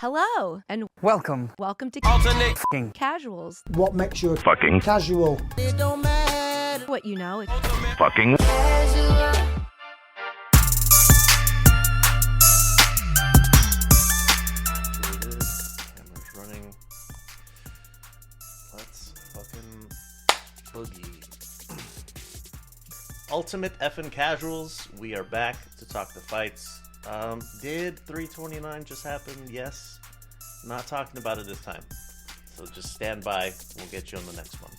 Hello, and Welcome. welcome to Alternate fucking Casuals. What makes you Fucking casual? It don't matter. What you know. fucking Camera's running. Let's fucking boogie. Ultimate effing casuals. We are back to talk the fights. Did 329 just happen? Yes. Not talking about it this time. So just stand by. We'll get you on the next one.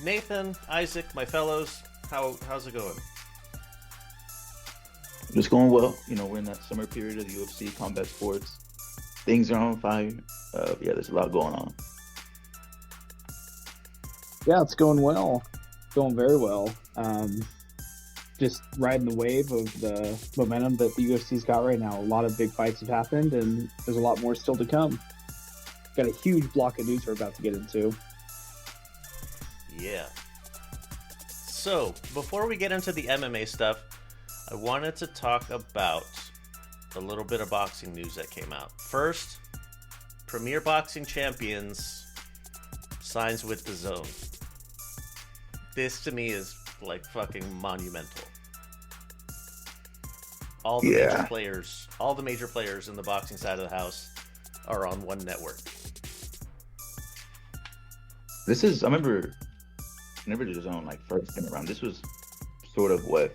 Nathan, Isaac, my fellows, how's it going? It's going well. You know, we're in that summer period of the UFC combat sports. Things are on fire. Yeah, there's a lot going on. Yeah, it's going well. Going very well. Just riding the wave of the momentum that the UFC's got right now. A lot of big fights have happened, and there's a lot more still to come. Got a huge block of news we're about to get into. Yeah. So, before we get into the MMA stuff, I wanted to talk about a little bit of boxing news that came out. First, Premier Boxing Champions signs with DAZN. This to me is like fucking monumental. All the major players in the boxing side of the house are on one network. This is, I remember DAZN like first came around. This was sort of what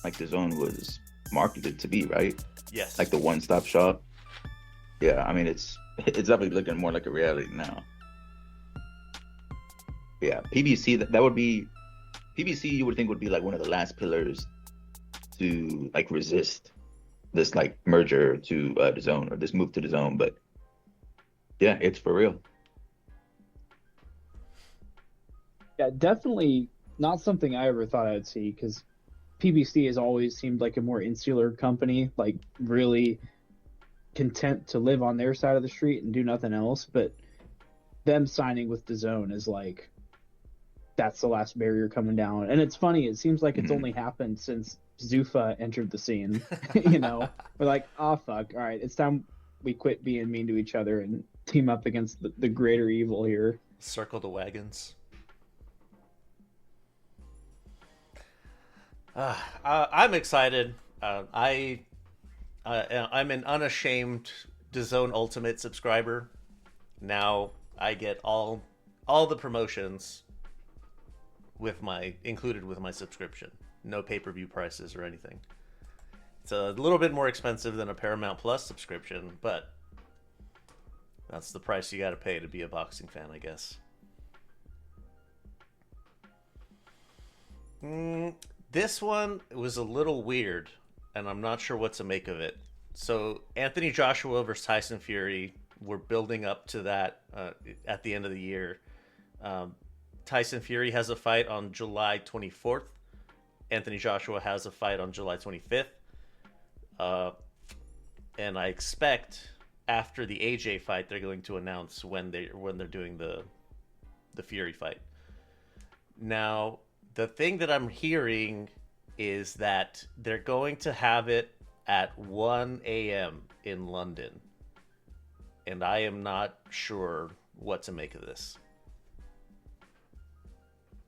like DAZN was marketed to be, right? Yes. Like the one-stop shop. Yeah, I mean it's definitely looking more like a reality now. Yeah, PBC that would be PBC. You would think would be like one of the last pillars to like resist this like merger to DAZN or this move to DAZN, but yeah, it's for real. Yeah, definitely not something I ever thought I'd see, because PBC has always seemed like a more insular company, like really content to live on their side of the street and do nothing else. But them signing with DAZN is like, that's the last barrier coming down. And it's funny, it seems like it's only happened since Zuffa entered the scene. You know, we're like, oh fuck, all right, it's time we quit being mean to each other and team up against the greater evil here. Circle the wagons. I'm excited. I'm an unashamed DAZN Ultimate subscriber. Now I get all the promotions included with my subscription. No pay-per-view prices or anything. It's a little bit more expensive than a Paramount Plus subscription, but that's the price you got to pay to be a boxing fan, I guess. This one was a little weird, and I'm not sure what to make of it. So, Anthony Joshua versus Tyson Fury, we're building up to that at the end of the year. Tyson Fury has a fight on July 24th. Anthony Joshua has a fight on July 25th. And I expect after the AJ fight, they're going to announce when they're doing the Fury fight. Now, the thing that I'm hearing is that they're going to have it at 1 a.m. in London. And I am not sure what to make of this.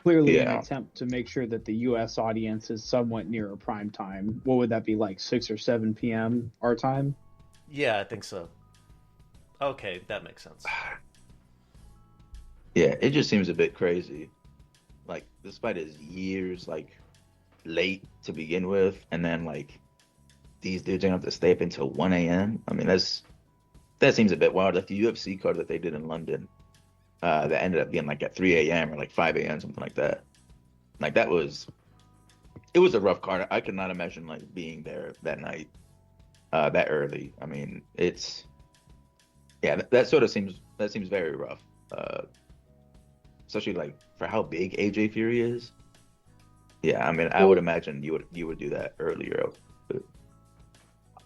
Clearly an attempt to make sure that the U.S. audience is somewhat near a prime time. What would that be, like 6 or 7 p.m. our time? Yeah, I think so. Okay, that makes sense. Yeah, it just seems a bit crazy. Like, this fight is years, like, late to begin with, and then, like, these dudes are gonna have to stay up until 1 a.m. I mean, that seems a bit wild. Like the UFC card that they did in London, that ended up being, like, at 3 a.m. or, like, 5 a.m., something like that. Like, it was a rough card. I could not imagine, like, being there that night, that early. I mean, that sort of seems very rough. Especially like for how big AJ Fury is. Yeah, I mean, I would imagine you would do that earlier. But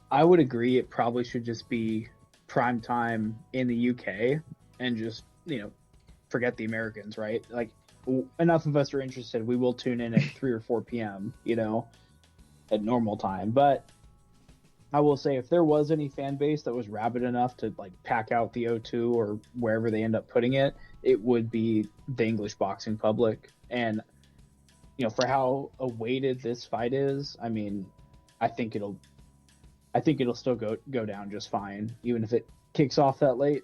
I would agree. It probably should just be prime time in the UK and just, forget the Americans, right? Like, enough of us are interested. We will tune in at 3 or 4 p.m., at normal time. But I will say, if there was any fan base that was rabid enough to like pack out the O2 or wherever they end up putting it, it would be the English boxing public. And for how awaited this fight is, I mean, I think it'll still go down just fine, even if it kicks off that late.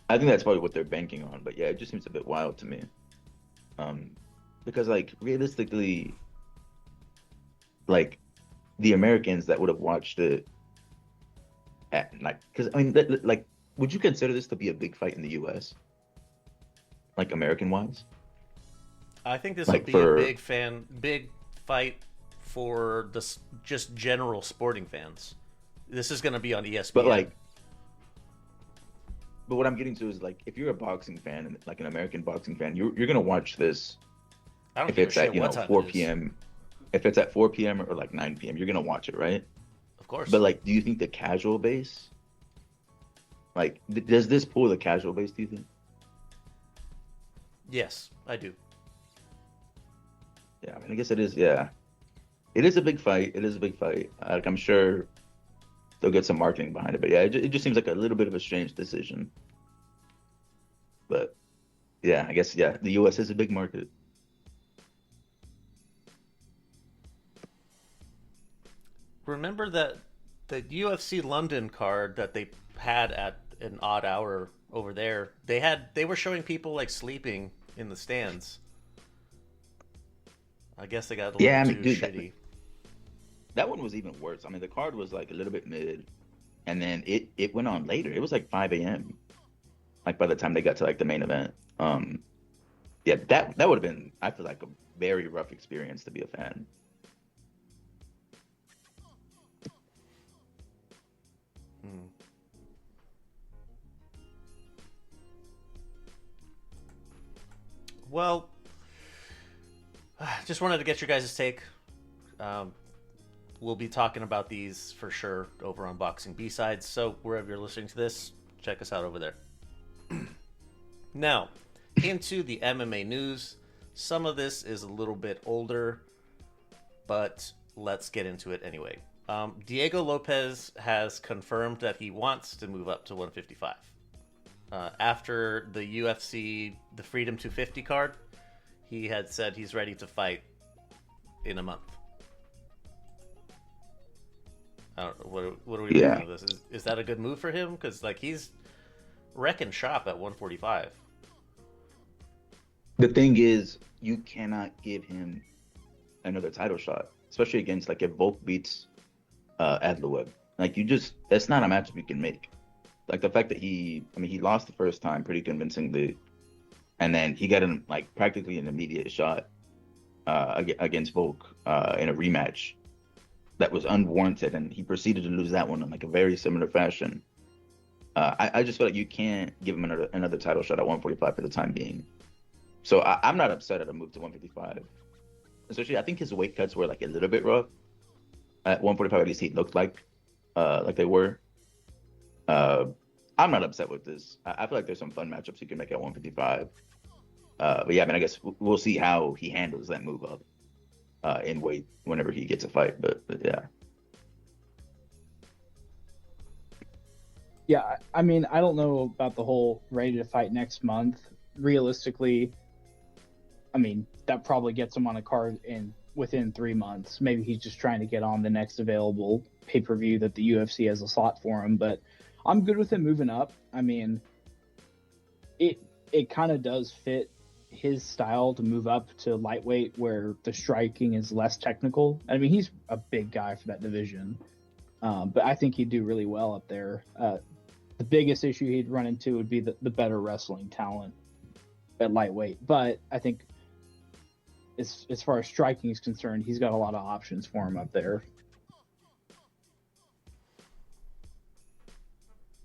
I think that's probably what they're banking on. But yeah, it just seems a bit wild to me. Because like realistically, like the Americans that would have watched it at like, because I mean, like, would you consider this to be a big fight in the U.S. like American wise? I think this Like will be for a big fight for the just general sporting fans. This is going to be on ESPN. But what I'm getting to is like if you're a boxing fan and like an American boxing fan, you're gonna watch this I don't if give a it's shit at what time 4 it is. p.m. If it's at 4 p.m. or like 9 p.m., you're gonna watch it, right? Of course. But like, do you think the casual base, like, does this pull the casual base? Do you think? Yes, I do. Yeah, I mean, I guess it is. Yeah, it is a big fight. It is a big fight. Like, I'm sure they'll get some marketing behind it. But yeah, it just seems like a little bit of a strange decision. But yeah, I guess yeah, the U.S. is a big market. Remember that the UFC London card that they had at an odd hour over there, they were showing people like sleeping in the stands. I guess they got a little Yeah, I too mean, dude, shitty. that one was even worse. I mean, the card was like a little bit mid, and then it went on later. It was like 5 a.m. Like by the time they got to like the main event. Yeah, that would have been, I feel like, a very rough experience to be a fan. Hmm. Well, just wanted to get your guys' take. Um, we'll be talking about these for sure over on Boxing B-Sides. So wherever you're listening to this, check us out over there. Now, into the MMA news. Some of this is a little bit older, but let's get into it anyway. Diego Lopes has confirmed that he wants to move up to 155. After the UFC, the Freedom 250 card, he had said he's ready to fight in a month. I don't know, what are we doing with this? Is that a good move for him? Because like he's wrecking shop at 145. The thing is, you cannot give him another title shot, especially against like if Volk beats Adloev. Like that's not a matchup you can make. Like the fact that he lost the first time pretty convincingly, and then he got like practically an immediate shot against Volk in a rematch that was unwarranted, and he proceeded to lose that one in like a very similar fashion. I just feel like you can't give him another title shot at 145 for the time being. So I'm not upset at a move to 155. Especially, I think his weight cuts were like a little bit rough. At 145, at least he looked like they were. I'm not upset with this. I feel like there's some fun matchups he can make at 155. But yeah, I mean, I guess we'll see how he handles that move up in weight whenever he gets a fight. But yeah. Yeah, I mean, I don't know about the whole ready to fight next month. Realistically, I mean, that probably gets him on a card within 3 months. Maybe he's just trying to get on the next available pay-per-view that the UFC has a slot for him. But I'm good with him moving up. I mean, it kind of does fit his style to move up to lightweight where the striking is less technical. I mean, he's a big guy for that division. But I think he'd do really well up there. The biggest issue he'd run into would be the better wrestling talent at lightweight. But I think as far as striking is concerned, he's got a lot of options for him up there.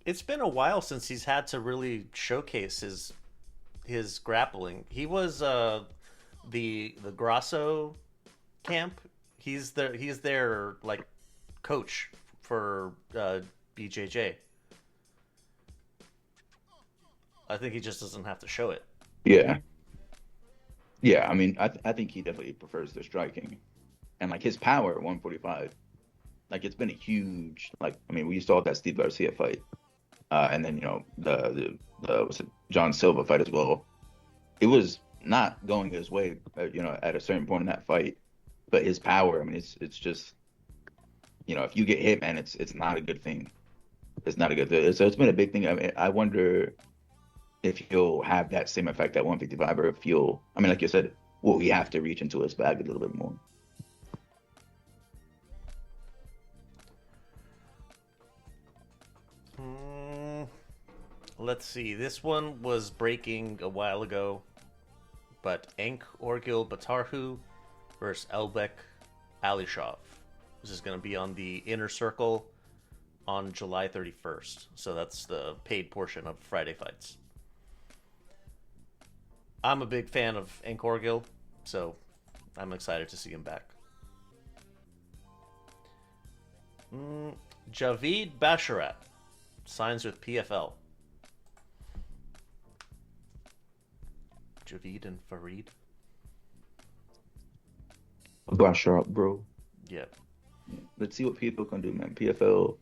It's been a while since he's had to really showcase his grappling. He was the Grasso camp. He's their like coach for BJJ. I think he just doesn't have to show it. Yeah. Yeah, I mean, I think he definitely prefers the striking. And like his power at 145 like it's been a huge like I mean we saw that Steve Garcia fight, and then you know the was it John Silva fight as well. It was not going his way, you know, at a certain point in that fight. But his power, I mean, it's just you know if you get hit, man, it's not a good thing. It's not a good thing. So it's been a big thing. I mean, I wonder if he'll have that same effect at 155, or if he'll, I mean, like you said, will he have to reach into his bag a little bit more? Let's see. This one was breaking a while ago, but Enk Orgil Batarhu versus Elbek Alishov. This is going to be on the Inner Circle on July 31st. So that's the paid portion of Friday Fights. I'm a big fan of Enk Orgil, so I'm excited to see him back. Javid Basharat signs with PFL. Javid and Farid. Brush up, bro. Yeah. Let's see what PFL can do, man. PFL,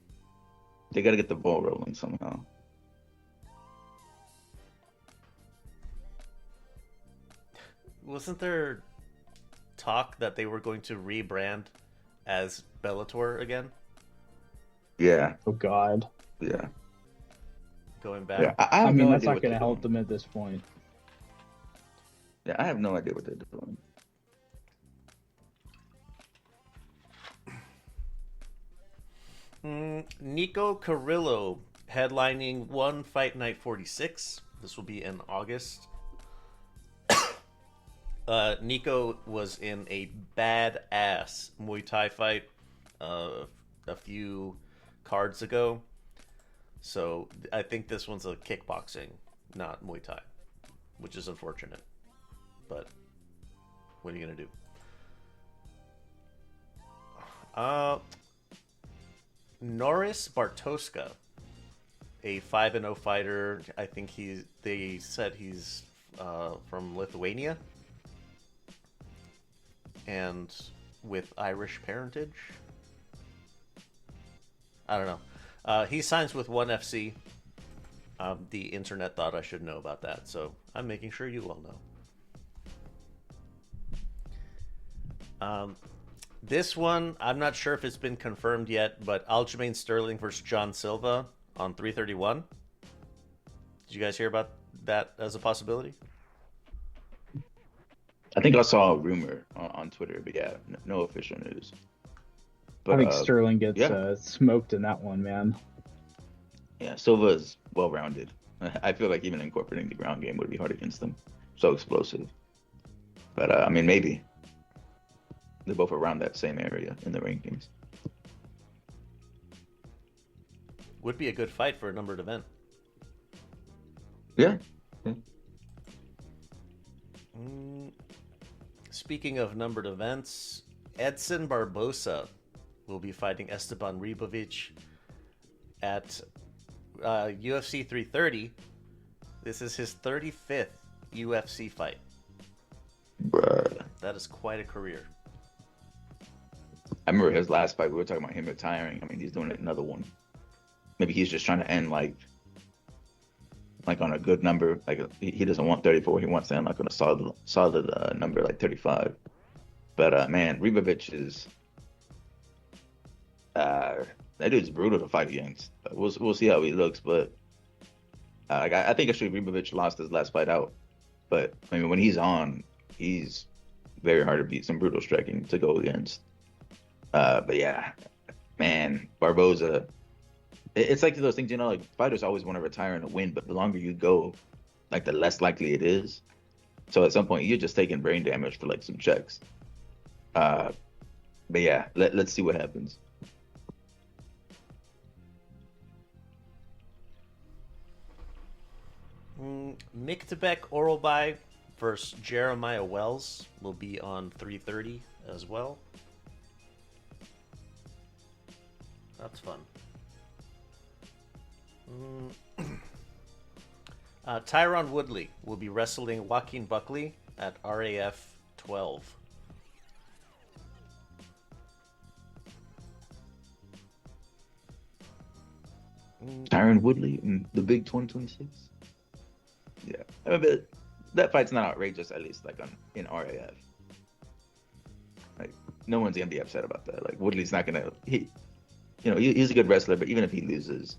they got to get the ball rolling somehow. Wasn't there talk that they were going to rebrand as Bellator again? Yeah. Oh God. Yeah. Going back. Yeah. I I have mean, no that's idea not what going to they're help doing. them at this point. Yeah, I have no idea what they're doing. Nico Carrillo headlining One Fight Night 46. This will be in August. Nico was in a badass Muay Thai fight a few cards ago. So I think this one's a kickboxing, not Muay Thai, which is unfortunate. But what are you going to do? Norris Bartoska, a 5-0 fighter. I think they said he's from Lithuania and with Irish parentage. I don't know. He signs with ONE FC. The internet thought I should know about that, so I'm making sure you all know. This one, I'm not sure if it's been confirmed yet, but Aljamain Sterling versus John Silva on 331. Did you guys hear about that as a possibility? I think I saw a rumor on Twitter, but yeah, no official news. But I think Sterling gets yeah. smoked in that one, man. Yeah, Silva is well-rounded. I feel like even incorporating the ground game would be hard against them. So explosive. But I mean, maybe. They're both around that same area in the rankings. Would be a good fight for a numbered event. Yeah. Speaking of numbered events, Edson Barbosa will be fighting Esteban Ribovic at UFC 330. This is his 35th UFC fight. Bruh. That is quite a career. I remember his last fight, we were talking about him retiring. I mean, he's doing another one. Maybe he's just trying to end like on a good number. Like he doesn't want 34. He wants to end like on a solid number, like 35. But man, Ribovic is that dude's brutal to fight against. We'll see how he looks, but I think actually Ribovic lost his last fight out. But I mean, when he's on, he's very hard to beat. Some brutal striking to go against. But yeah, man, Barboza. It's like those things, you know, like fighters always want to retire and win, but the longer you go, like the less likely it is. So at some point, you're just taking brain damage for like some checks. But yeah, let's see what happens. Miktebek Oralbai versus Jeremiah Wells will be on 330 as well. That's fun. Tyron Woodley will be wrestling Joaquin Buckley at RAF 12. Tyron Woodley in the big 2026. Yeah, I mean, but that fight's not outrageous, at least like in RAF. Like no one's gonna be upset about that. Like Woodley's not gonna he's a good wrestler, but even if he loses,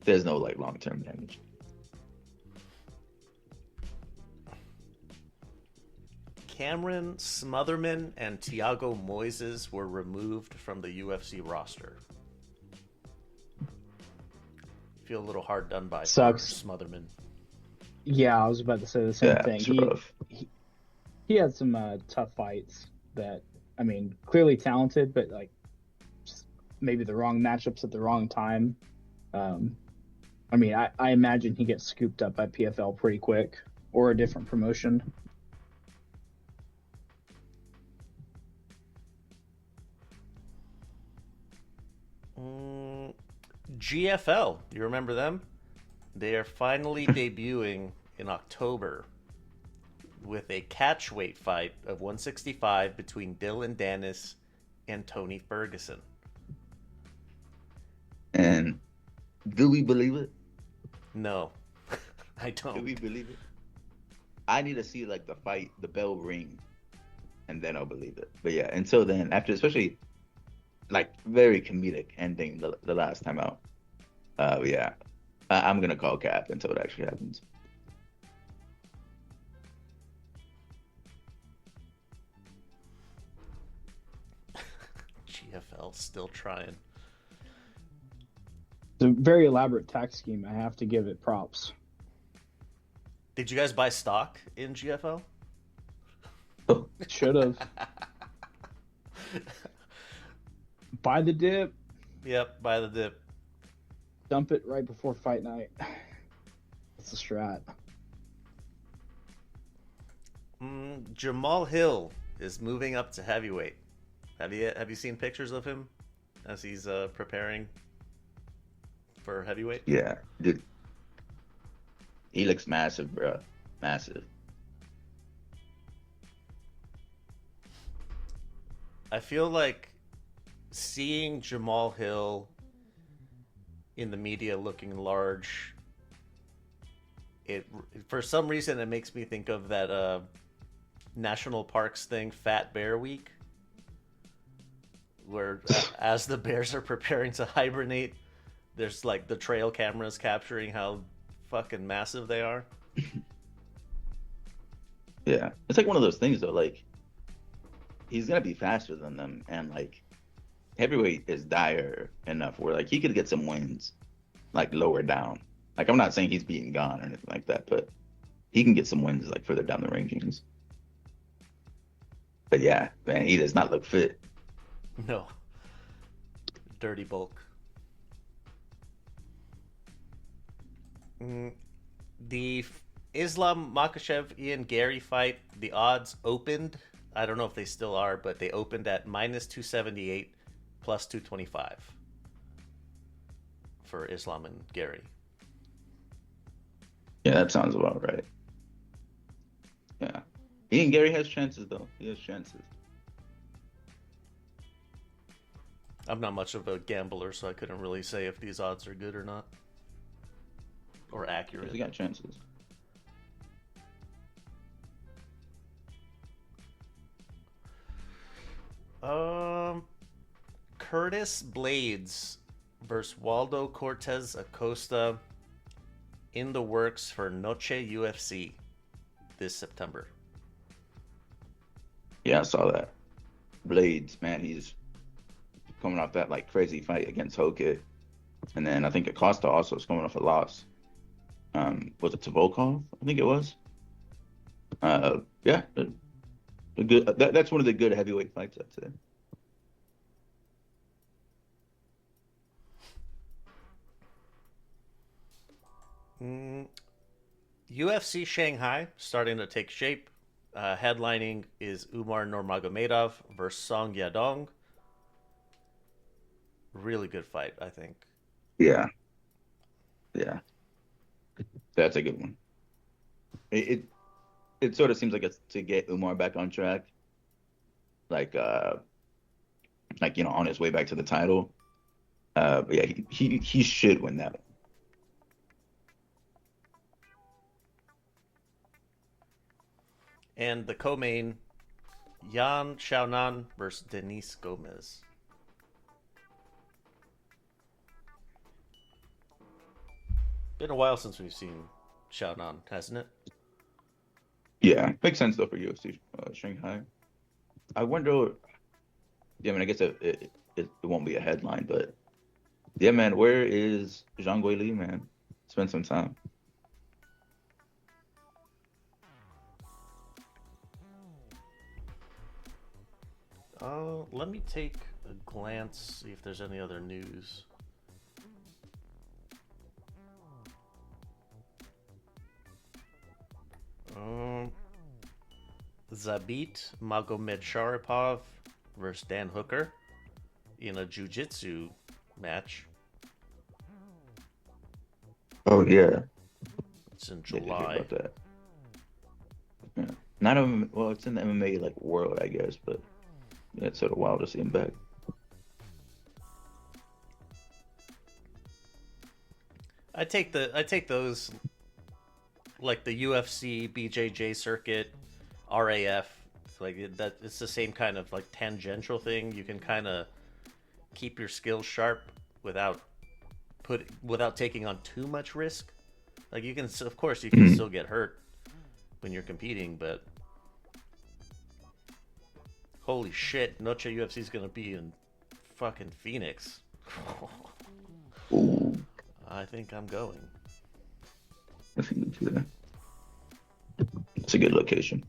there's no like long term damage. Cameron Smotherman and Thiago Moises were removed from the UFC roster. Feel a little hard done by Sucks. for Smotherman. Yeah, I was about to say the same thing. It's rough. He had some tough fights that, I mean, clearly talented, but like just maybe the wrong matchups at the wrong time. I mean, I imagine he gets scooped up by PFL pretty quick or a different promotion. GFL, you remember them? They are finally debuting in October with a catchweight fight of 165 between Dylan Dennis and Tony Ferguson. And do we believe it? No, I don't. Do we believe it? I need to see like the fight, the bell ring, and then I'll believe it. But yeah, until then, after especially like very comedic ending the last time out. Yeah, I'm gonna call cap until it actually happens. GFL still trying. It's a very elaborate tax scheme. I have to give it props. Did you guys buy stock in GFL? Oh, Should have. Buy the dip, Yep, buy the dip. dump it right before fight night. That's the strat. Jamal Hill is moving up to heavyweight. Have you seen pictures of him as he's preparing for heavyweight? yeah, dude. He looks massive, bro. Massive. I feel like seeing Jamal Hill in the media looking large, it for some reason it makes me think of that national parks thing, Fat Bear Week, where as the bears are preparing to hibernate, there's like the trail cameras capturing how fucking massive they are. Yeah, it's like one of those things though. Like he's gonna be faster than them, and like heavyweight is dire enough where like he could get some wins, like lower down. Like I'm not saying he's being gone or anything like that, but he can get some wins like further down the rankings. But yeah, man, he does not look fit. No. Dirty bulk. The Islam Makhachev Ian Gary fight, the odds opened. I don't know if they still are, but they opened at minus 278 plus 225 for Islam and Gary. Yeah, that sounds about right. Yeah. Ian Gary has chances though. He has chances. I'm not much of a gambler, so I couldn't really say if these odds are good or not. Or accurate. He got chances. Curtis Blades versus Waldo Cortez Acosta in the works for Noche UFC this September. Yeah, I saw that. Blades, man, he's coming off that like crazy fight against Hoke, and then I think Acosta also is coming off a loss. Was it to Volkov? I think it was. Yeah, a good. That's one of the good heavyweight fights, I'd say. UFC Shanghai starting to take shape. Headlining is Umar Nurmagomedov versus Song Yadong. Really good fight, I think. Yeah, that's a good one. It sort of seems like it's to get Umar back on track, like on his way back to the title. But yeah, he should win that one. And the co-main, Yan Xiaonan versus Denise Gomez. Been a while since we've seen Xiaonan, hasn't it? Yeah, makes sense though for UFC Shanghai. I wonder. Yeah, I mean, I guess it won't be a headline, but yeah, man, where is Zhang Li, man? Spend some time. Let me take a glance, see if there's any other news. Zabit Magomedov versus Dan Hooker in a jiu-jitsu match. Oh yeah, It's in did hear July. about that. Yeah, not even well, it's in the MMA like world, I guess, but yeah, it's sort of wild to see him back. I take those like the UFC, BJJ circuit, RAF, like that. It's the same kind of like tangential thing. You can kind of keep your skills sharp without taking on too much risk. Like you can, of course, you can still get hurt when you're competing, but holy shit, Noche UFC is gonna be in fucking Phoenix. Ooh, I think I'm going. I think it's a good location.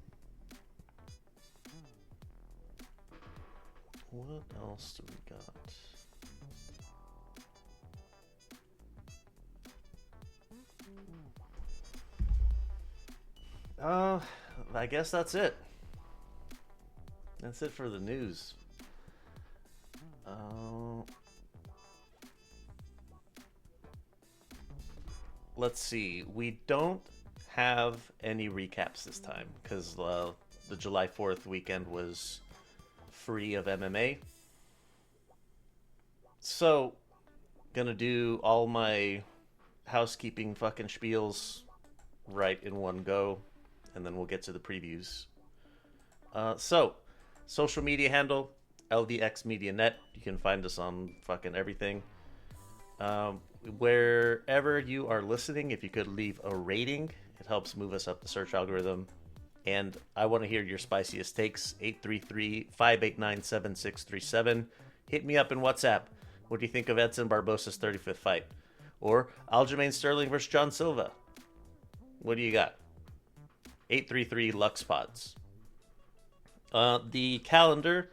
What else do we got? I guess that's it. That's it for the news. Let's see. We don't have any recaps this time because the July 4th weekend was free of MMA. So, gonna do all my housekeeping fucking spiels right in one go, and then we'll get to the previews. So, social media handle, LVX Media Net. You can find us on fucking everything. Wherever you are listening, if you could leave a rating, it helps move us up the search algorithm. And I want to hear your spiciest takes. 833-589-7637. Hit me up in WhatsApp. What do you think of Edson Barbosa's 35th fight? Or Aljamain Sterling versus John Silva? What do you got? 833 Lux Pods. The calendar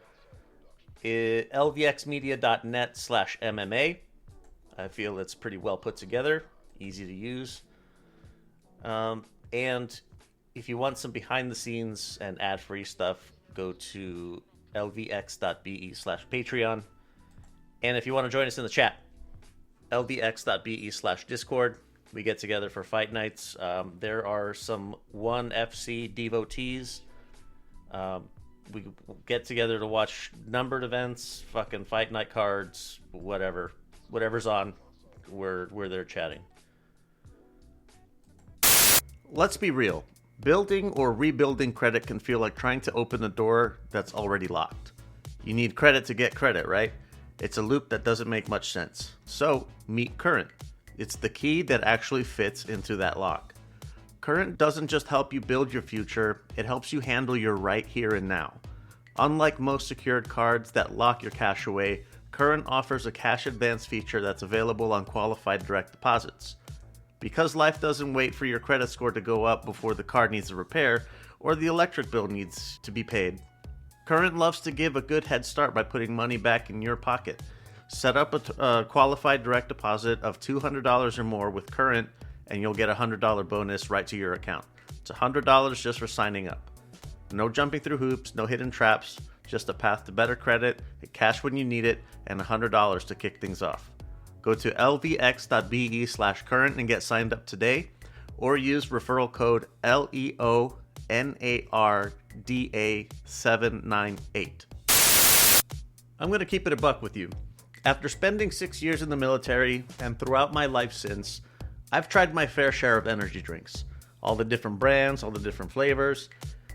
is lvxmedia.net/MMA. I feel it's pretty well put together, easy to use. And if you want some behind the scenes and ad free stuff, go to lvx.be/Patreon. And if you want to join us in the chat, lvx.be/Discord. We get together for fight nights. There are some ONE FC devotees. We get together to watch numbered events, fucking fight night cards, whatever's on. We're there chatting. Let's be real. Building or rebuilding credit can feel like trying to open a door that's already locked. You need credit to get credit, right? It's a loop that doesn't make much sense. So, meet Current. It's the key that actually fits into that lock. Current doesn't just help you build your future, it helps you handle your right here and now. Unlike most secured cards that lock your cash away, Current offers a cash advance feature that's available on qualified direct deposits. Because life doesn't wait for your credit score to go up before the card needs a repair or the electric bill needs to be paid, Current loves to give a good head start by putting money back in your pocket. Set up a qualified direct deposit of $200 or more with Current, and you'll get a $100 bonus right to your account. It's $100 just for signing up. No jumping through hoops, no hidden traps, just a path to better credit, cash when you need it, and $100 to kick things off. Go to lvx.be/current and get signed up today, or use referral code LEONARDA798. I'm going to keep it a buck with you. After spending 6 years in the military and throughout my life since, I've tried my fair share of energy drinks. All the different brands, all the different flavors.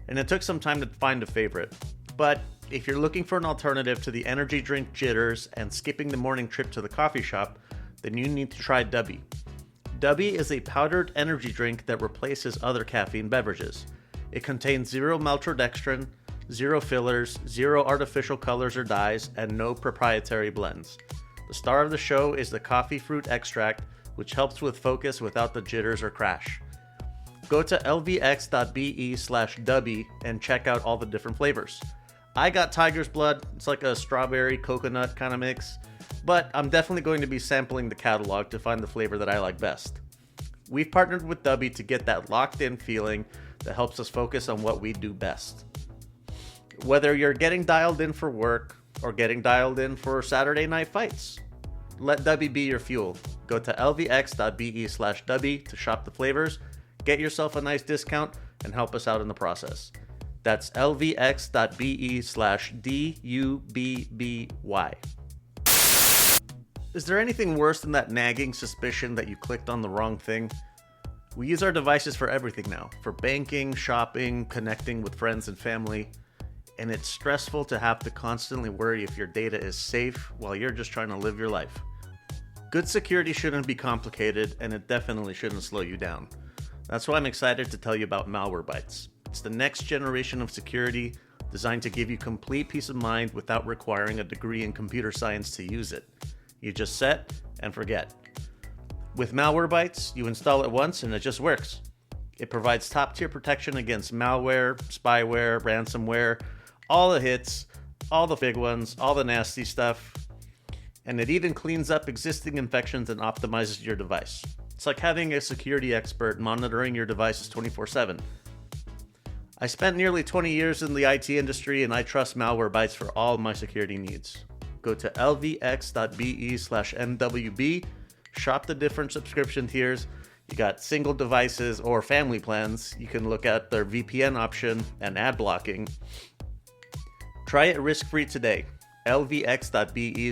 and it took some time to find a favorite. But if you're looking for an alternative to the energy drink jitters and skipping the morning trip to the coffee shop, then you need to try Dubby. Dubby is a powdered energy drink that replaces other caffeine beverages. It contains 0 maltodextrin, 0 fillers, 0 artificial colors or dyes, and no proprietary blends. The star of the show is the coffee fruit extract, which helps with focus without the jitters or crash. Go to lvx.be/dubby and check out all the different flavors. I got Tiger's Blood. It's like a strawberry coconut kind of mix, but I'm definitely going to be sampling the catalog to find the flavor that I like best. We've partnered with Dubby to get that locked-in feeling that helps us focus on what we do best. Whether you're getting dialed in for work or getting dialed in for Saturday night fights, let Dubby be your fuel. Go to lvx.be/dubby to shop the flavors, get yourself a nice discount, and help us out in the process. That's lvx.be/dubby. Is there anything worse than that nagging suspicion that you clicked on the wrong thing? We use our devices for everything now, for banking, shopping, connecting with friends and family, and it's stressful to have to constantly worry if your data is safe while you're just trying to live your life. Good security shouldn't be complicated, and it definitely shouldn't slow you down. That's why I'm excited to tell you about Malwarebytes. It's the next generation of security designed to give you complete peace of mind without requiring a degree in computer science to use it. You just set and forget. With Malwarebytes, you install it once and it just works. It provides top-tier protection against malware, spyware, ransomware, all the hits, all the big ones, all the nasty stuff, and it even cleans up existing infections and optimizes your device. It's like having a security expert monitoring your devices 24/7. I spent nearly 20 years in the IT industry, and I trust Malwarebytes for all my security needs. Go to lvx.be/mwb, shop the different subscription tiers. You got single devices or family plans. You can look at their VPN option and ad blocking. Try it risk-free today. lvx.be/mwb.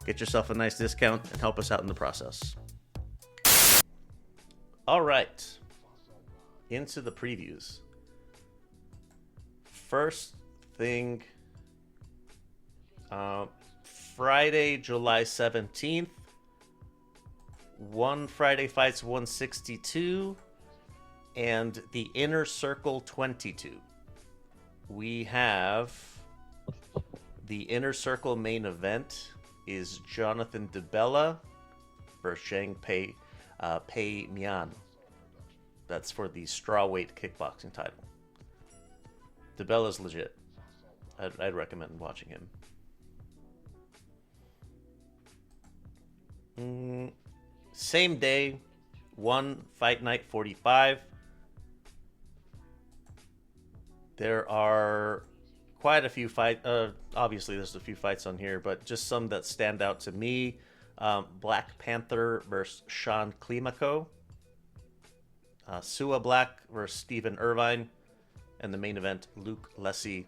Get yourself a nice discount and help us out in the process. All right. Into the previews. First thing, Friday, July 17th. One Friday Fights 162 and the Inner Circle 22. We have the Inner Circle main event is Jonathan DeBella versus Zhang Pei Mian. That's for the strawweight kickboxing title. DeBella's legit. I'd recommend watching him. Same day, one Fight Night 45. There are quite a few fights. Obviously, there's a few fights on here, but just some that stand out to me. Black Panther versus Sean Climaco. Sua Black versus Stephen Irvine. And the main event, Luke Lessie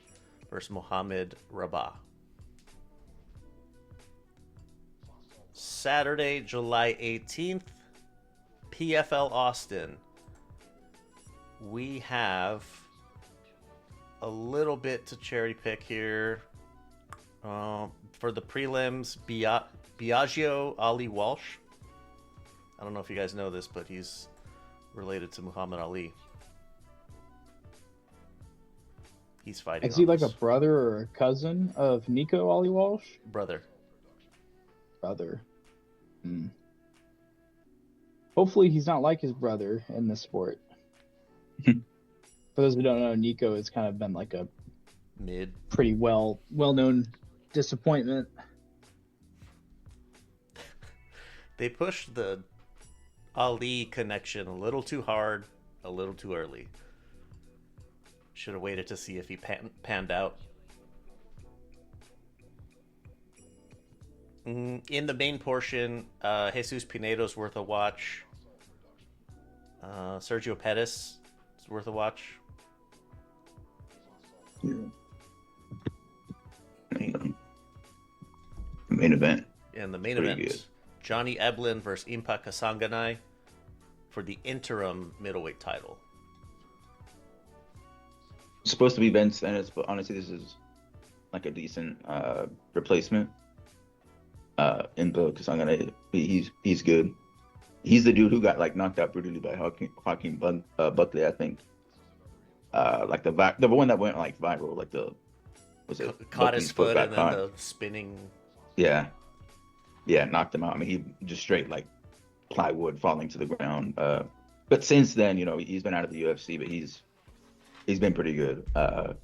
versus Mohamed Rabah. Saturday, July 18th, PFL Austin. We have a little bit to cherry pick here. For the prelims, Biagio Ali Walsh. I don't know if you guys know this, but he's related to Muhammad Ali. He's fighting. Is he like a brother or a cousin of Nico Ali Walsh? Brother. Hopefully he's not like his brother in this sport. For those who don't know, Nico has kind of been like a pretty well-known disappointment. They pushed the Ali connection a little too hard, a little too early. Should have waited to see if he panned out. In the main portion, Jesus Pinedo's worth a watch. Sergio Pettis is worth a watch. Yeah. Main event. And the main Pretty event, good. Johnny Eblen versus Impa Kasanganay for the interim middleweight title. supposed to be Ben Stennis, but honestly, this is like a decent replacement in Bill because he's good. He's the dude who got like knocked out brutally by Buckley, I think. Like the one that went like viral, like the was it Caught his Buckley's foot got and then caught. the spinning. Yeah, knocked him out. I mean, he just straight like plywood falling to the ground. But since then, he's been out of the UFC, but he's been pretty good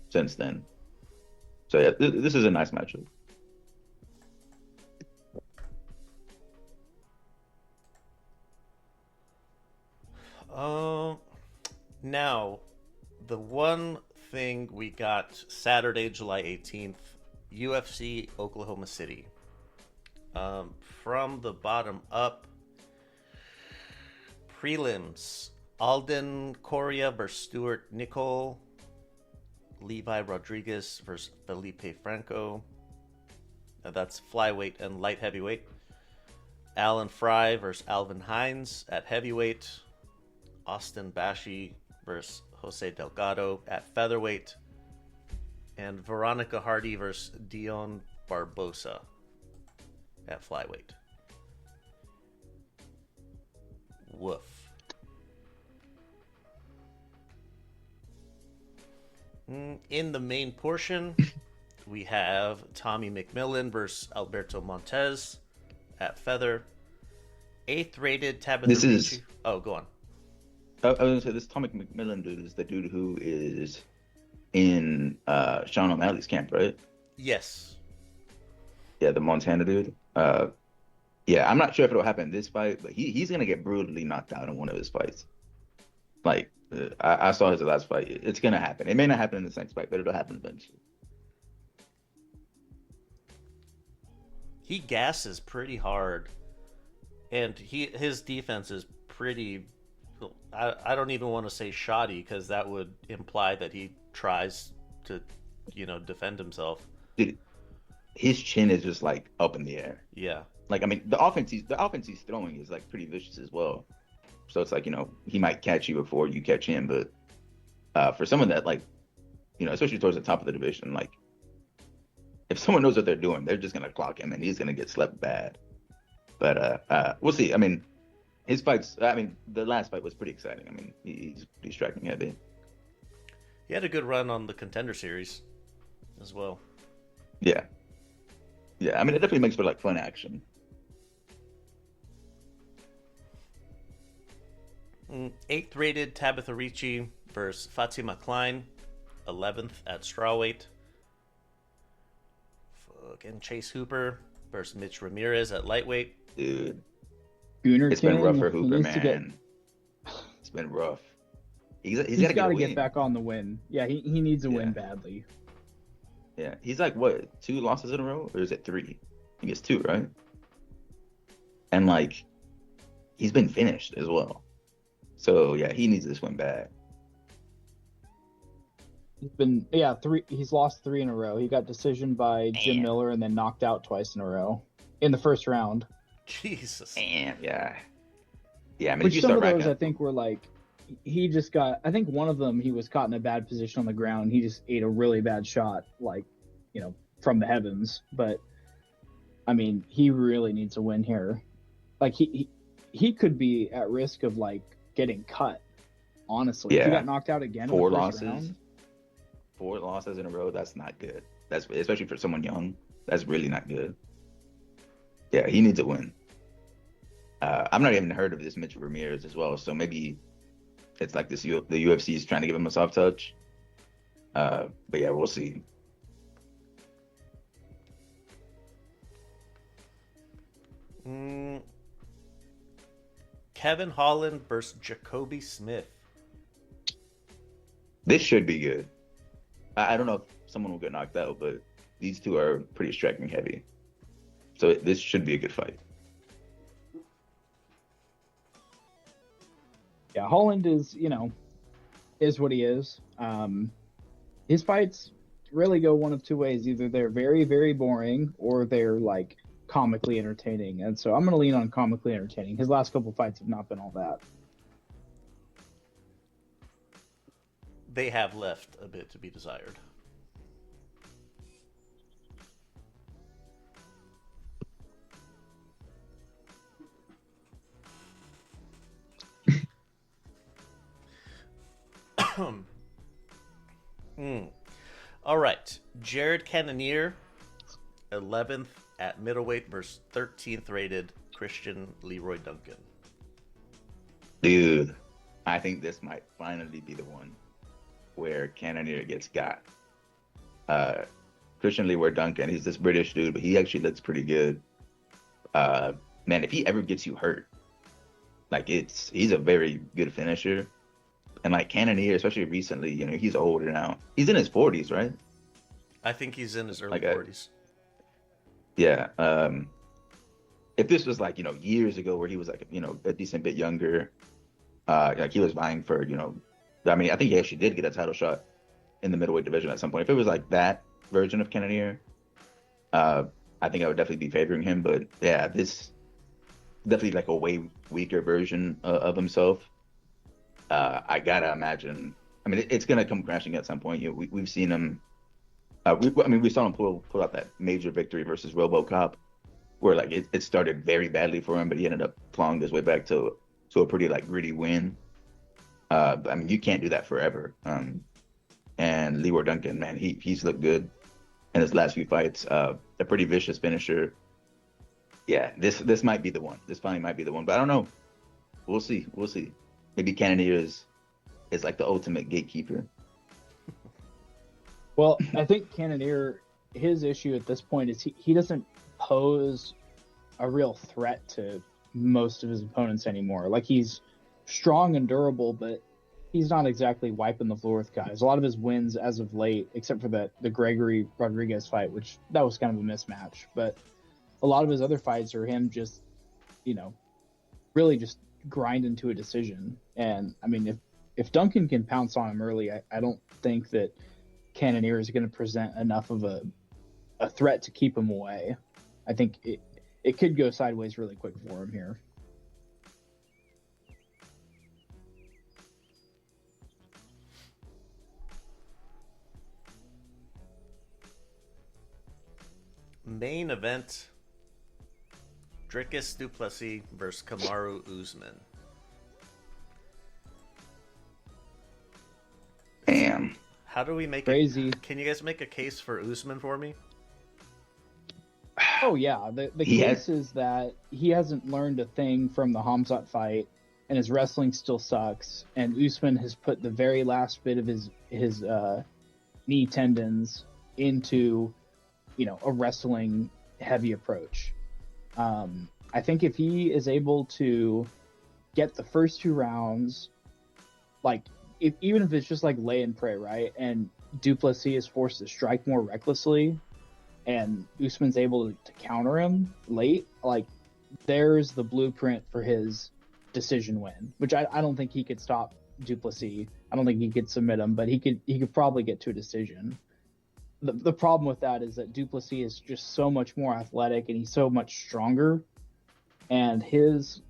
since then. So yeah, this is a nice matchup. Now, the one thing we got Saturday, July 18th, UFC Oklahoma City. From the bottom up, prelims: Alden Correa versus Stuart Nicol, Levi Rodriguez versus Felipe Franco. That's flyweight and light heavyweight. Alan Fry versus Alvin Hines at heavyweight. Austin Bashi versus Jose Delgado at featherweight. And Veronica Hardy versus Dion Barbosa at flyweight. Woof. In the main portion, we have Tommy McMillan versus Alberto Montez at feather. 8th rated Tabitha This Ricci. is- Oh, go on. I was gonna say this Tommy McMillan dude is the dude who is in Sean O'Malley's camp, right? Yes. Yeah, the Montana dude. Yeah, I'm not sure if it'll happen in this fight, but he's gonna get brutally knocked out in one of his fights. Like I saw his last fight. It's gonna happen. It may not happen in this next fight, but it'll happen eventually. He gasses pretty hard, and his defense is pretty. I don't even want to say shoddy because that would imply that he tries to, defend himself. Dude, his chin is just like up in the air. Yeah. Like I mean, the offense he's throwing is like pretty vicious as well. So it's like he might catch you before you catch him, but for someone that like especially towards the top of the division, like if someone knows what they're doing, they're just gonna clock him and he's gonna get slept bad. But we'll see. I mean, his fights. I mean, the last fight was pretty exciting. I mean, he's striking heavy. He had a good run on the Contender Series as well. Yeah. I mean, it definitely makes for like fun action. 8th rated Tabitha Ricci versus Fatima Klein, 11th at strawweight. Fucking Chase Hooper versus Mitch Ramirez at lightweight. Dude, Gunnar it's been King, rough for he Hooper, needs to man. It's been rough. He's He's got to get back on the win. Yeah, he needs a win badly. Yeah, he's like what, 2 losses in a row, or is it 3? I think it's 2, right? And like, he's been finished as well. So yeah, he needs this win bad. He's lost 3 in a row. He got decision by Jim Miller and then knocked out twice in a row in the first round. Jesus. Damn, yeah. I mean, Which if you some start of those racking, I think were like, he just got. I think one of them he was caught in a bad position on the ground. He just ate a really bad shot, like from the heavens. But I mean, he really needs a win here. Like he could be at risk of like getting cut. Honestly, if he got knocked out again. 4 in the first losses. round, 4 losses in a row. That's not good. That's especially for someone young. That's really not good. Yeah, he needs a win. I'm not even heard of this Mitch Ramirez as well, so maybe it's like this. The UFC is trying to give him a soft touch. But yeah, we'll see. Kevin Holland versus Jacoby Smith. This should be good. I don't know if someone will get knocked out, but these two are pretty striking heavy. So this should be a good fight. yeah, Holland is is what he is. His fights really go one of 2 ways: either they're very very boring or they're like comically entertaining. And so I'm going to lean on comically entertaining. His last couple fights have not been all that. they have left a bit to be desired. All right, Jared Cannonier, 11th at middleweight versus 13th rated Christian Leroy Duncan. Dude, I think this might finally be the one where Cannonier gets got. Christian Leroy Duncan, he's this British dude, but he actually looks pretty good. Man, if he ever gets you hurt, like he's a very good finisher. And like Cannonier, especially recently, he's older now. He's in his 40s, right? I think he's in his early Like 40s. Yeah. If this was like, years ago where he was like, a decent bit younger, like he was vying for, I mean, I think he actually did get a title shot in the middleweight division at some point. If it was like that version of Cannonier, I think I would definitely be favoring him. But yeah, this definitely like a way weaker version of himself. I gotta imagine. I mean, it's gonna come crashing at some point. We've seen him. We saw him pull out that major victory versus RoboCop, where like it started very badly for him, but he ended up clawing his way back to a pretty like gritty win. But, I mean, you can't do that forever. And Leroy Duncan, man, he's looked good in his last few fights. A pretty vicious finisher. Yeah, this might be the one. This finally might be the one, but I don't know. We'll see. Maybe Cannonier is like the ultimate gatekeeper. Well, I think Cannonier, his issue at this point is he doesn't pose a real threat to most of his opponents anymore. Like, he's strong and durable, but he's not exactly wiping the floor with guys. A lot of his wins as of late, except for the Gregory Rodriguez fight, which that was kind of a mismatch, but a lot of his other fights are him just, really just grind to a decision. And I mean, if Duncan can pounce on him early, I don't think that Cannonier is going to present enough of a threat to keep him away. I think it could go sideways really quick for him here. Main event: Dricus du Plessis versus Kamaru Usman. Damn. How do we make Crazy. Can you guys make a case for Usman for me? Oh yeah, the case is that he hasn't learned a thing from the Hamzat fight, and his wrestling still sucks. And Usman has put the very last bit of his knee tendons into, a wrestling heavy approach. I think if he is able to get the first 2 rounds, like even if it's just like lay and pray, right? And du Plessis is forced to strike more recklessly, and Usman's able to counter him late, like there's the blueprint for his decision win, which I don't think he could stop du Plessis. I don't think he could submit him, but he could probably get to a decision. The problem with that is that du Plessis is just so much more athletic and he's so much stronger. And his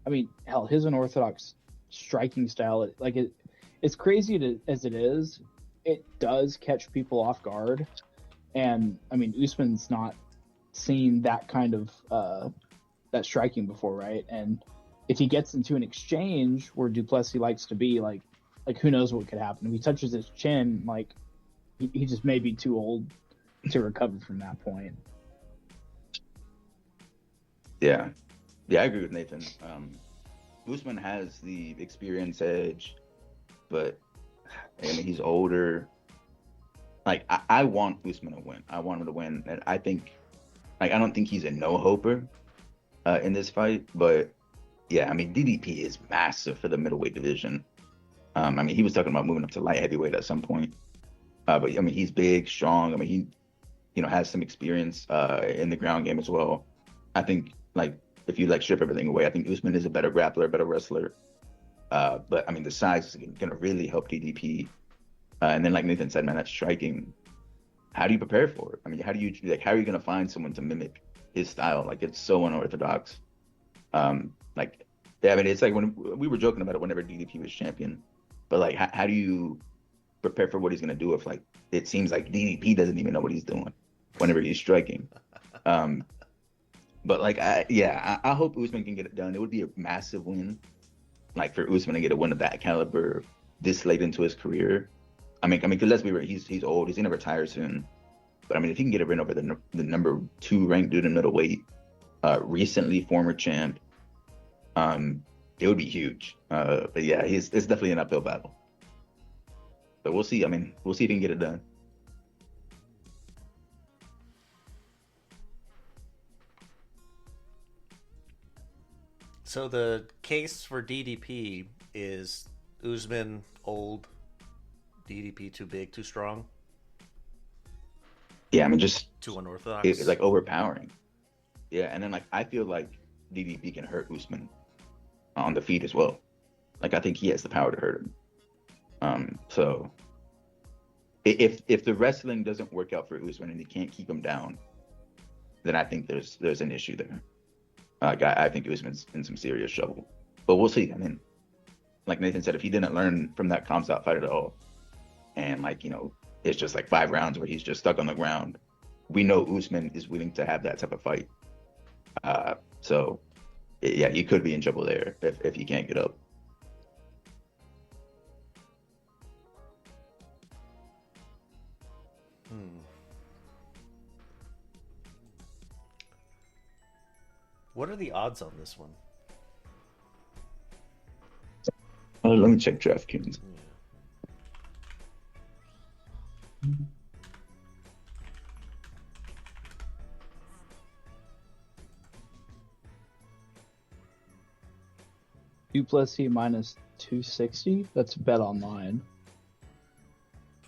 unorthodox striking style, it's crazy as it is, it does catch people off guard. And I mean, Usman's not seen that kind of that striking before, right? And if he gets into an exchange where du Plessis likes to be, like who knows what could happen? If he touches his chin, like he just may be too old to recover from that point. Yeah, I agree with Nathan. Usman has the experience edge, but I mean, he's older. Like, I want Usman to win. I want him to win, and I think, like, I don't think he's a no-hoper in this fight, but yeah, I mean, DDP is massive for the middleweight division. I mean, he was talking about moving up to light heavyweight at some point, but I mean, he's big, strong. I mean, he has some experience in the ground game as well. I think, like, if you like strip everything away, I think Usman is a better grappler, better wrestler. But I mean, the size is going to really help DDP. And then, like Nathan said, man, that striking, how do you prepare for it? I mean, how are you going to find someone to mimic his style? Like, it's so unorthodox. Like, yeah, I mean, it's like when we were joking about it whenever DDP was champion, but like, how do you prepare for what he's gonna do if like it seems like DDP doesn't even know what he's doing whenever he's striking. Um, but like I hope Usman can get it done. It would be a massive win, like for Usman to get a win of that caliber this late into his career. Because let's be real, he's old. He's gonna retire soon. But I mean, if he can get a win over the number 2 ranked dude in middleweight, recently former champ, it would be huge. But yeah, it's definitely an uphill battle. But we'll see. I mean, we'll see if he can get it done. So the case for DDP is Usman old, DDP too big, too strong, Yeah, I mean, just too unorthodox. it's like overpowering. Yeah, and then like I feel like DDP can hurt Usman on the feet as well. Like I think he has the power to hurt him. So if the wrestling doesn't work out for Usman and he can't keep him down, then I think there's an issue there. I think Usman's in some serious trouble. But we'll see. I mean, like Nathan said, if he didn't learn from that Comstock fight at all, and like, it's just like 5 rounds where he's just stuck on the ground, we know Usman is willing to have that type of fight. So yeah, you could be in trouble there if you can't get up. What are the odds on this one? Let me check DraftKings. Yeah. Duplessis minus 260. That's bet online.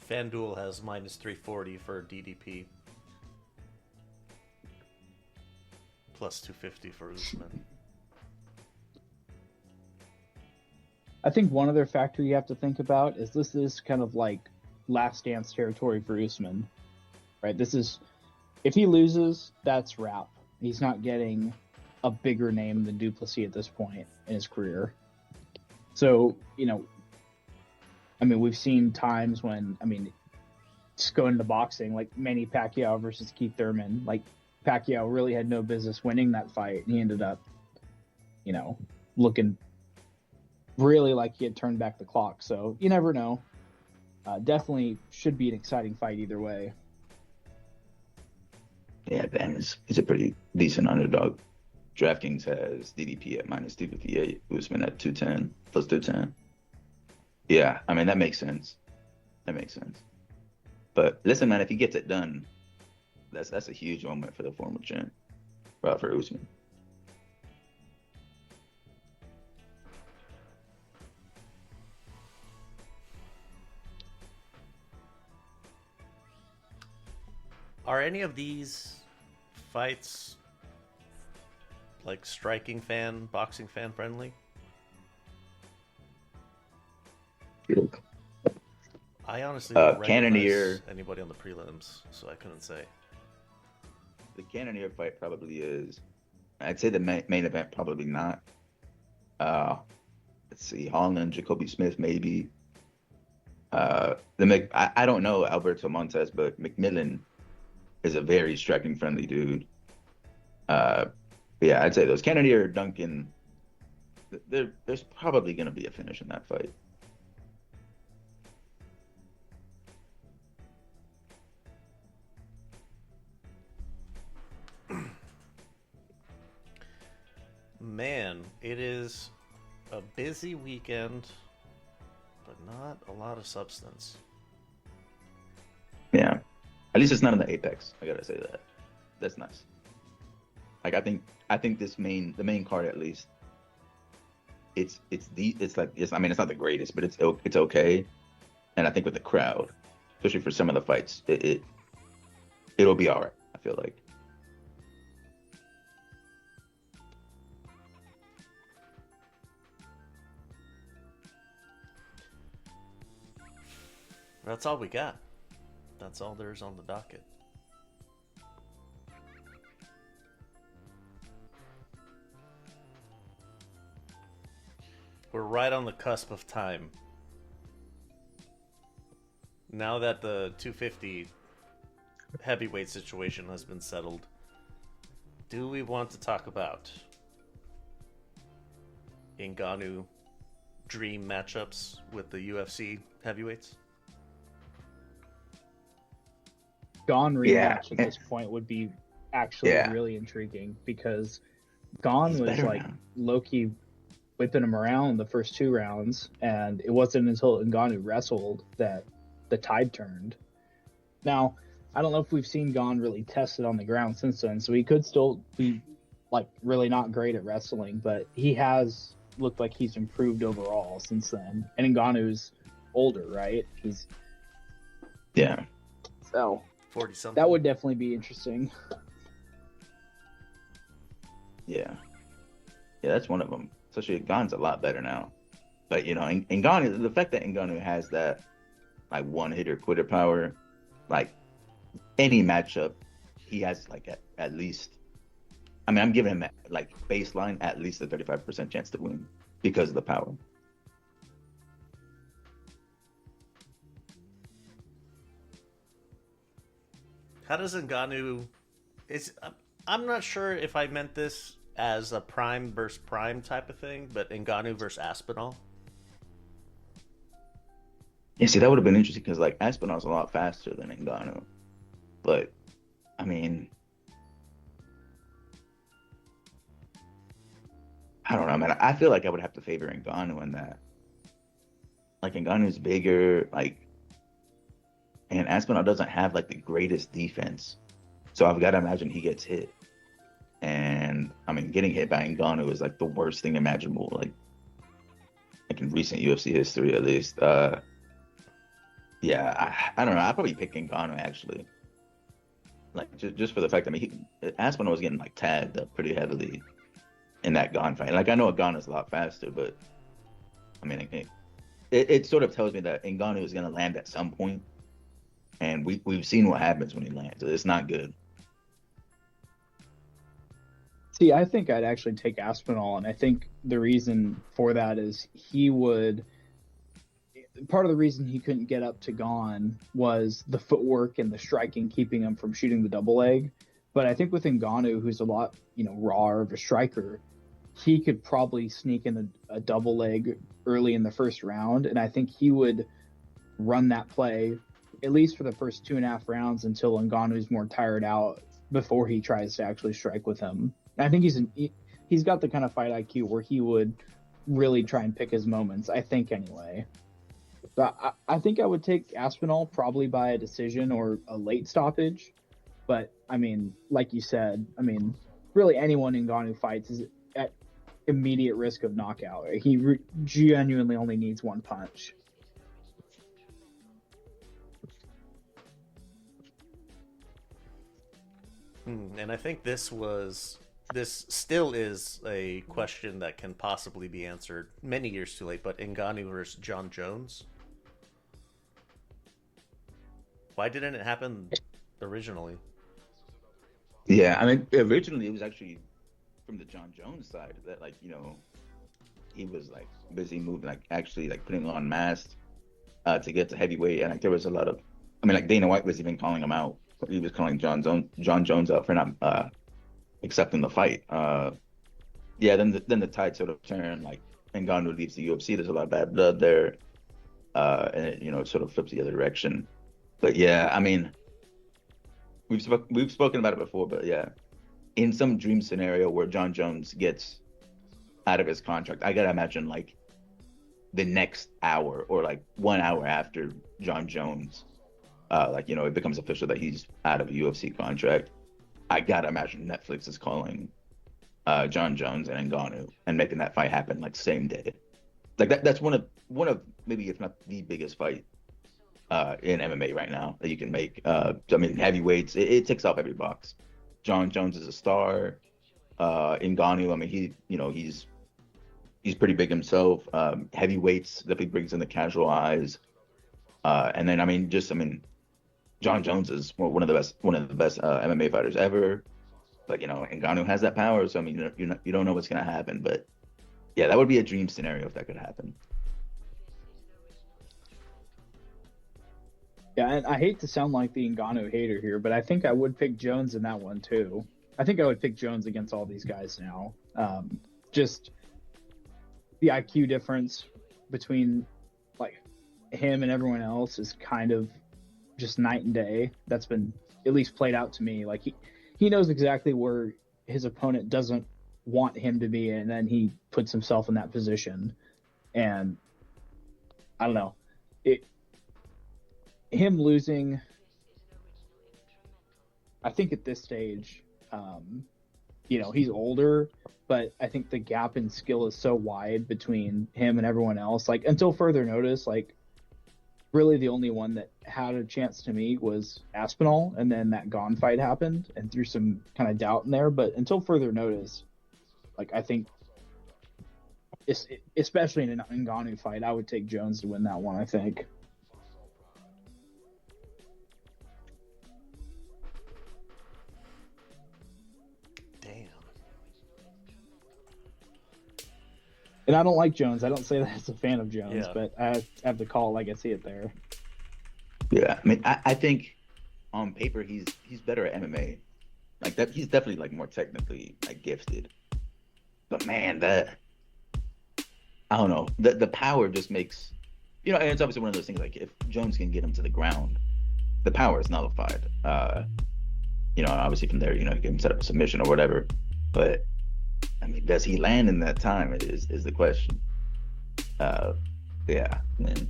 FanDuel has minus 340 for DDP. Plus 250 for Usman. I think one other factor you have to think about is this is kind of like last dance territory for Usman, right? This is, if he loses, that's wrap. He's not getting a bigger name than Duplessis at this point in his career. So, we've seen times when, just going into boxing, like Manny Pacquiao versus Keith Thurman, like Pacquiao really had no business winning that fight, and he ended up, looking really like he had turned back the clock. So you never know. Definitely should be an exciting fight either way. Yeah, Ben is a pretty decent underdog. DraftKings has DDP at minus 258, Usman at 210, plus 210. Yeah, that makes sense. But listen, man, if he gets it done, that's a huge moment for the former champ, for Usman. Are any of these fights like striking fan, boxing fan friendly? I honestly don't recognize anybody on the prelims, so I couldn't say. The Cannonier fight probably is. I'd say the main event probably not. Let's see, Holland, Jacoby Smith maybe. I don't know Alberto Montes, but McMillan is a very striking friendly dude. Yeah, I'd say those Cannonier, Duncan. There's probably gonna be a finish in that fight. Man, it is a busy weekend, but not a lot of substance. Yeah, at least it's not in the Apex. I gotta say that. That's nice. Like I think the main card at least. It's not the greatest, but it's okay. And I think with the crowd, especially for some of the fights, it'll be all right. I feel like. That's all we got. That's all there's on the docket. We're right on the cusp of time. now that the 250 heavyweight situation has been settled, do we want to talk about Ngannou dream matchups with the UFC heavyweights? Gon Yeah. rematch at this point would be actually Yeah. really intriguing because Gon He's was better like now. low-key whipping him around the first 2 rounds, and it wasn't until Ngannou wrestled that the tide turned. Now, I don't know if we've seen Gon really tested on the ground since then, so he could still be like really not great at wrestling, but he has looked like he's improved overall since then. And Ngannou's older, right? He's Yeah. so 40 something. that would definitely be interesting. Yeah. Yeah, that's one of them. Especially Nganou's a lot better now. But Ngannou, the fact that Ngannou has that like one hitter quitter power, like any matchup, he has like at least. I mean, I'm giving him like baseline at least a 35% chance to win because of the power. How does Ngannou? I'm not sure if I meant this as a prime versus prime type of thing, but Ngannou versus Aspinall. Yeah, see, that would have been interesting because like Aspinall's a lot faster than Ngannou, but I mean, I don't know, man. I feel like I would have to favor Ngannou in that. Like Ngannou's bigger, like, and Aspinall doesn't have like the greatest defense, so I've got to imagine he gets hit. And I mean, getting hit by Ngannou is like the worst thing imaginable, like in recent UFC history at least. Yeah, I don't know. I'd probably pick Ngannou actually, like just for the fact that I mean, Aspinall was getting like tagged up pretty heavily in that Gon fight. Like I know Ngannou's a lot faster, but I mean, it sort of tells me that Ngannou is going to land at some point, and we've seen what happens when he lands. It's not good. See, I think I'd actually take Aspinall, and I think the reason for that is part of the reason he couldn't get up to Gon was the footwork and the striking keeping him from shooting the double leg. But I think with Ngannou, who's a lot, rawer of a striker, he could probably sneak in a double leg early in the first round, and I think he would run that play at least for the first 2.5 rounds until Ngannou's more tired out before he tries to actually strike with him. And I think he's got the kind of fight IQ where he would really try and pick his moments, I think anyway. But I think I would take Aspinall probably by a decision or a late stoppage. But, I mean, like you said, really anyone Ngannou fights is at immediate risk of knockout. He genuinely only needs one punch. And I think this still is a question that can possibly be answered many years too late, but Ngannou versus John Jones. Why didn't it happen originally? Yeah, I mean, originally it was actually from the John Jones side that he was like busy moving, like actually like putting on mass to get to heavyweight, and like there was a lot of, like Dana White was even calling him out. He was calling John Jones out for not accepting the fight. Yeah, then the tide sort of turned, like Ngannou leaves the UFC. There's a lot of bad blood there, and it sort of flips the other direction. But yeah, I mean, we've spoken about it before, but yeah, in some dream scenario where John Jones gets out of his contract, I gotta imagine like the next hour or like 1 hour after John Jones, it becomes official that he's out of a UFC contract. I gotta imagine Netflix is calling John Jones and Ngannou and making that fight happen like same day. Like that's one of maybe if not the biggest fight in MMA right now that you can make. Heavyweights, it ticks off every box. John Jones is a star. Ngannou, he's pretty big himself. Heavyweights definitely brings in the casual eyes. And then John Jones is one of the best MMA fighters ever. But Ngannou has that power, so you don't know what's gonna happen. But yeah, that would be a dream scenario if that could happen. Yeah, and I hate to sound like the Ngannou hater here, but I think I would pick Jones in that one too. I think I would pick Jones against all these guys now. Just the IQ difference between like him and everyone else is kind of just night and day. That's been at least played out to me. Like he knows exactly where his opponent doesn't want him to be, and then he puts himself in that position. And I don't know, him losing, I think at this stage, he's older, but I think the gap in skill is so wide between him and everyone else. Like, until further notice, like, really the only one that had a chance to me was Aspinall, and then that Gon fight happened and threw some kind of doubt in there. But until further notice, like, I think, especially in an Ngannou fight, I would take Jones to win that one, I think. And I don't like Jones. I don't say that as a fan of Jones, but I have to call it like I see it there. Yeah, I mean, I think on paper he's better at MMA. Like that, he's definitely like more technically like gifted. But man, that I don't know. The power just makes, and it's obviously one of those things. Like if Jones can get him to the ground, the power is nullified. Obviously from there, you can set up a submission or whatever. But I mean, does he land in that time? Is the question. Yeah, man.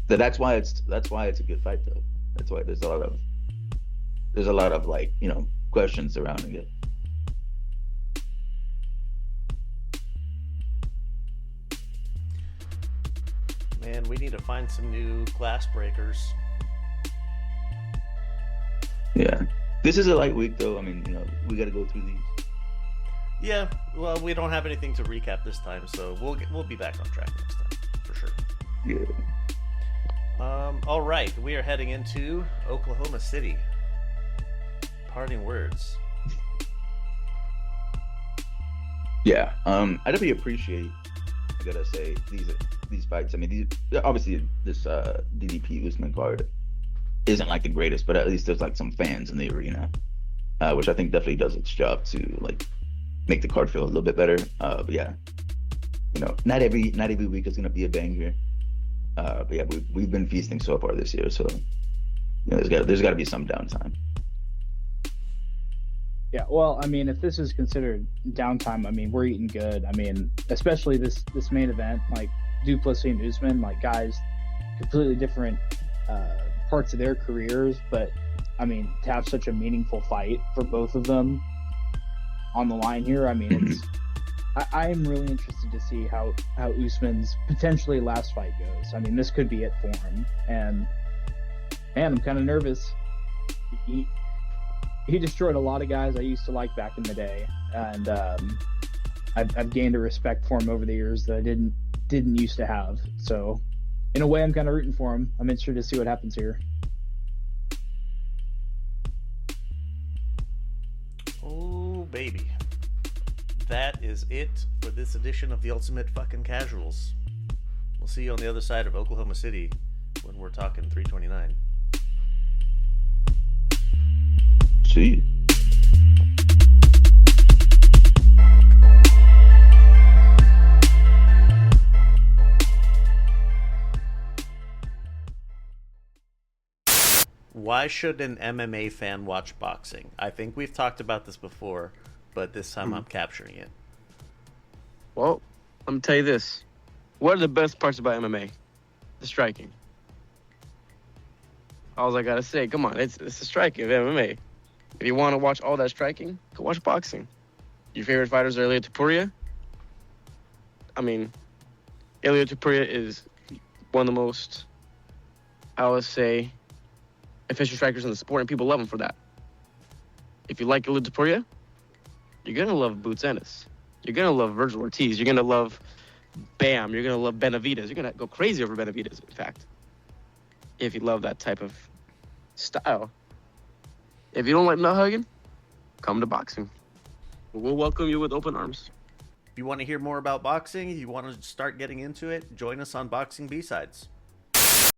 That's why it's a good fight though. That's why there's a lot of like questions surrounding it. Man, we need to find some new glass breakers. Yeah, this is a light week though. I mean, we got to go through these. Yeah, well, we don't have anything to recap this time, so we'll be back on track next time for sure. Yeah. All right, we are heading into Oklahoma City. Parting words. Yeah. I definitely appreciate. I gotta say these fights. I mean, obviously this DDP Usman card isn't like the greatest, but at least there's like some fans in the arena, which I think definitely does its job to like make the card feel a little bit better. But yeah, not every week is gonna be a banger. But yeah, we've been feasting so far this year, so there's got to be some downtime. Yeah, well, I mean, if this is considered downtime, I mean, we're eating good. I mean, especially this main event, like Duplessis and Usman, like guys, completely different parts of their careers, but I mean, to have such a meaningful fight for both of them on the line here, I mean, it's. I am really interested to see how Usman's potentially last fight goes. I mean, this could be it for him, and man, I'm kind of nervous. He destroyed a lot of guys I used to like back in the day, and I've gained a respect for him over the years that I didn't used to have. So, in a way, I'm kind of rooting for him. I'm interested to see what happens here. Oh, baby. That is it for this edition of the Ultimate Fucking Casuals. We'll see you on the other side of Oklahoma City when we're talking 329. See you. Why should an MMA fan watch boxing? I think we've talked about this before, but this time I'm capturing it. Well, let me tell you this. What are the best parts about MMA? The striking. All I gotta say, come on, it's the striking of MMA. If you want to watch all that striking, go watch boxing. Your favorite fighters are Ilia Topuria. I mean, Ilia Topuria is one of the most, I would say, efficient strikers in the sport, and people love him for that. If you like Ilia Topuria, you're going to love Boots Ennis. You're going to love Virgil Ortiz. You're going to love Bam. You're going to love Benavidez. You're going to go crazy over Benavidez, in fact, if you love that type of style. If you don't like nut hugging, come to boxing. We'll welcome you with open arms. If you want to hear more about boxing, you want to start getting into it, join us on Boxing B-Sides.